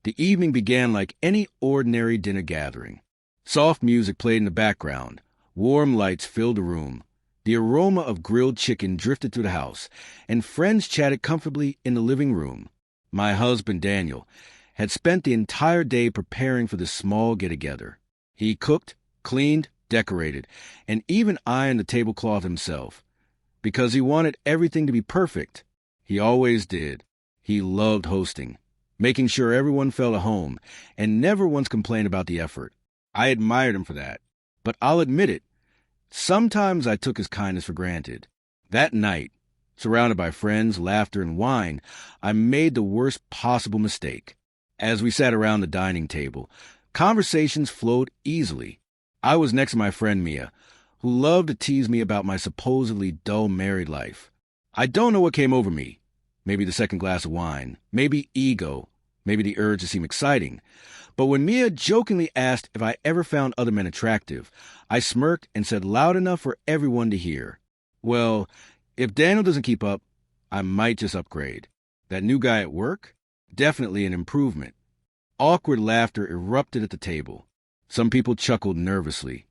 The evening began like any ordinary dinner gathering. Soft music played in the background. Warm lights filled the room. The aroma of grilled chicken drifted through the house, and friends chatted comfortably in the living room. My husband, Daniel, had spent the entire day preparing for this small get-together. He cooked, cleaned, decorated, and even ironed the tablecloth himself. Because he wanted everything to be perfect. He always did. He loved hosting, making sure everyone felt at home, and never once complained about the effort. I admired him for that. But I'll admit it, sometimes I took his kindness for granted. That night, surrounded by friends, laughter, and wine, I made the worst possible mistake. As we sat around the dining table, conversations flowed easily. I was next to my friend Mia, who loved to tease me about my supposedly dull married life. I don't know what came over me. Maybe the second glass of wine, maybe ego, maybe the urge to seem exciting. But when Mia jokingly asked if I ever found other men attractive, I smirked and said loud enough for everyone to hear, "Well, if Daniel doesn't keep up, I might just upgrade. That new guy at work? Definitely an improvement." Awkward laughter erupted at the table. Some people chuckled nervously.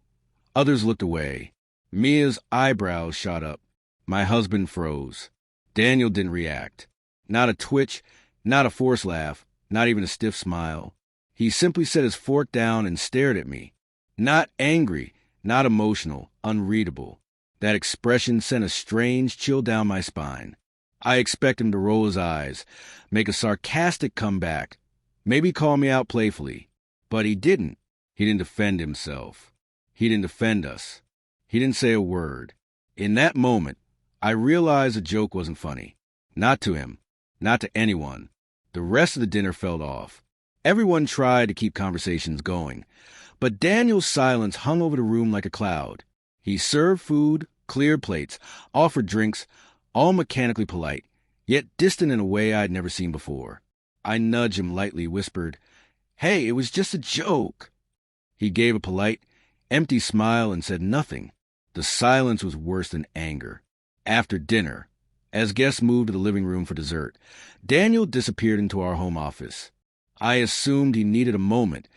Others looked away. Mia's eyebrows shot up. My husband froze. Daniel didn't react. Not a twitch, not a forced laugh, not even a stiff smile. He simply set his fork down and stared at me. Not angry, not emotional, unreadable. That expression sent a strange chill down my spine. I expect him to roll his eyes, make a sarcastic comeback, maybe call me out playfully. But he didn't. He didn't defend himself. He didn't defend us. He didn't say a word. In that moment, I realized the joke wasn't funny. Not to him. Not to anyone. The rest of the dinner fell off. Everyone tried to keep conversations going. But Daniel's silence hung over the room like a cloud. He served food, cleared plates, offered drinks, all mechanically polite, yet distant in a way I'd never seen before. I nudged him lightly, whispered, "Hey, it was just a joke." He gave a polite, empty smile and said nothing. The silence was worse than anger. After dinner, as guests moved to the living room for dessert, Daniel disappeared into our home office. I assumed he needed a moment,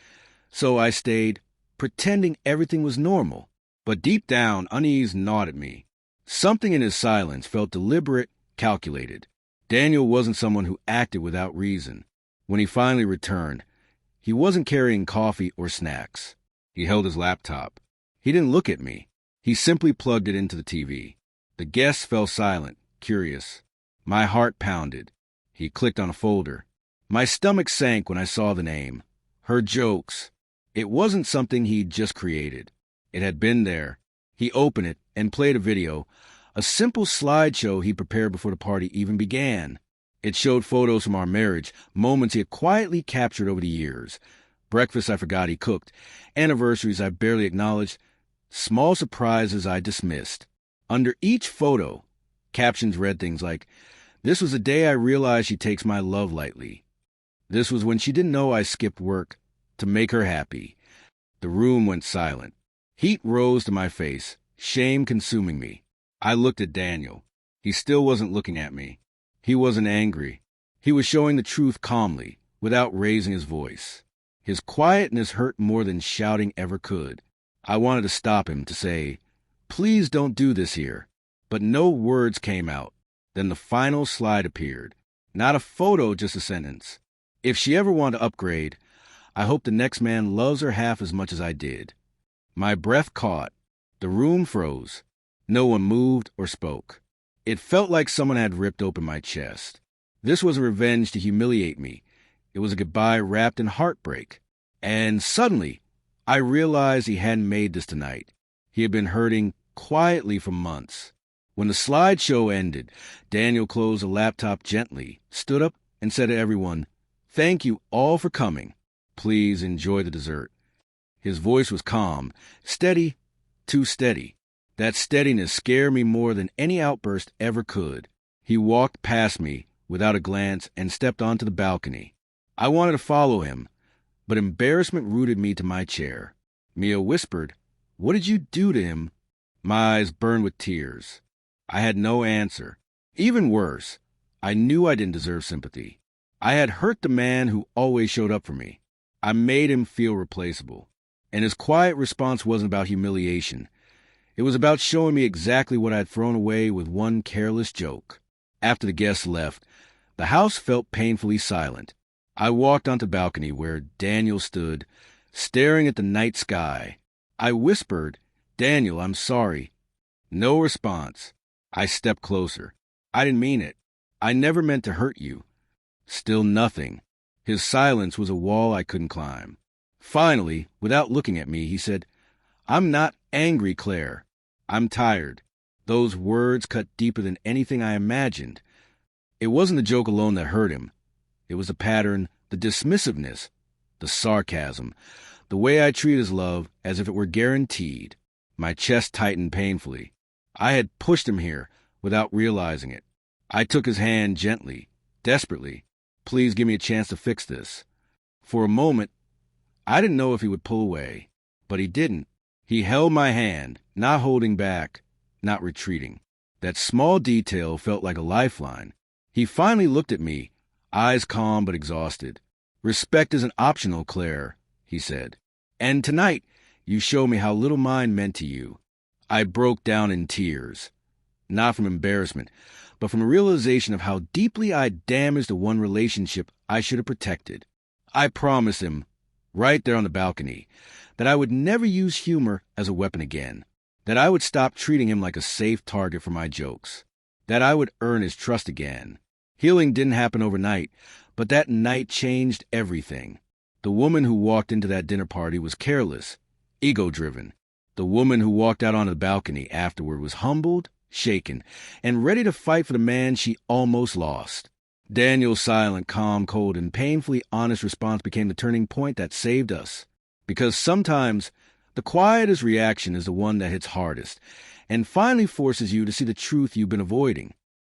so I stayed, pretending everything was normal. But deep down, unease gnawed at me. Something in his silence felt deliberate, calculated. Daniel wasn't someone who acted without reason. When he finally returned, he wasn't carrying coffee or snacks. He held his laptop. He didn't look at me. He simply plugged it into the TV. The guests fell silent, curious. My heart pounded. He clicked on a folder. My stomach sank when I saw the name. Her Jokes. It wasn't something he'd just created. It had been there. He opened it and played a video, a simple slideshow he prepared before the party even began. It showed photos from our marriage, moments he had quietly captured over the years, breakfasts I forgot he cooked, anniversaries I barely acknowledged, small surprises I dismissed. Under each photo, captions read things like, "This was the day I realized she takes my love lightly. This was when she didn't know I skipped work to make her happy." The room went silent. Heat rose to my face, shame consuming me. I looked at Daniel. He still wasn't looking at me. He wasn't angry. He was showing the truth calmly, without raising his voice. His quietness hurt more than shouting ever could. I wanted to stop him, to say, "Please don't do this here." But no words came out. Then the final slide appeared. Not a photo, just a sentence. "If she ever wanted to upgrade, I hope the next man loves her half as much as I did." My breath caught. The room froze. No one moved or spoke. It felt like someone had ripped open my chest. This was a revenge to humiliate me. It was a goodbye wrapped in heartbreak. And suddenly, I realized he hadn't made this tonight. He had been hurting quietly for months. When the slideshow ended, Daniel closed the laptop gently, stood up, and said to everyone, "Thank you all for coming. Please enjoy the dessert." His voice was calm, steady, too steady. That steadiness scared me more than any outburst ever could. He walked past me without a glance and stepped onto the balcony. I wanted to follow him, but embarrassment rooted me to my chair. Mia whispered, "What did you do to him?" My eyes burned with tears. I had no answer. Even worse, I knew I didn't deserve sympathy. I had hurt the man who always showed up for me. I made him feel replaceable. And his quiet response wasn't about humiliation. It was about showing me exactly what I had thrown away with one careless joke. After the guests left, the house felt painfully silent. I walked onto the balcony where Daniel stood, staring at the night sky. I whispered, "Daniel, I'm sorry." No response. I stepped closer. "I didn't mean it. I never meant to hurt you." Still nothing. His silence was a wall I couldn't climb. Finally, without looking at me, he said, "I'm not angry, Claire. I'm tired." Those words cut deeper than anything I imagined. It wasn't the joke alone that hurt him. It was the pattern, the dismissiveness, the sarcasm, the way I treated his love as if it were guaranteed. My chest tightened painfully. I had pushed him here without realizing it. I took his hand gently, desperately. "Please give me a chance to fix this." For a moment, I didn't know if he would pull away, but he didn't. He held my hand, not holding back, not retreating. That small detail felt like a lifeline. He finally looked at me, eyes calm but exhausted. "Respect isn't optional, Claire," he said. "And tonight, you showed me how little mine meant to you." I broke down in tears, not from embarrassment, but from a realization of how deeply I damaged the one relationship I should have protected. I promised him, right there on the balcony, that I would never use humor as a weapon again, that I would stop treating him like a safe target for my jokes, that I would earn his trust again. Healing didn't happen overnight, but that night changed everything. The woman who walked into that dinner party was careless, ego-driven. The woman who walked out on the balcony afterward was humbled, shaken, and ready to fight for the man she almost lost. Daniel's silent, calm, cold, and painfully honest response became the turning point that saved us. Because sometimes the quietest reaction is the one that hits hardest and finally forces you to see the truth you've been avoiding.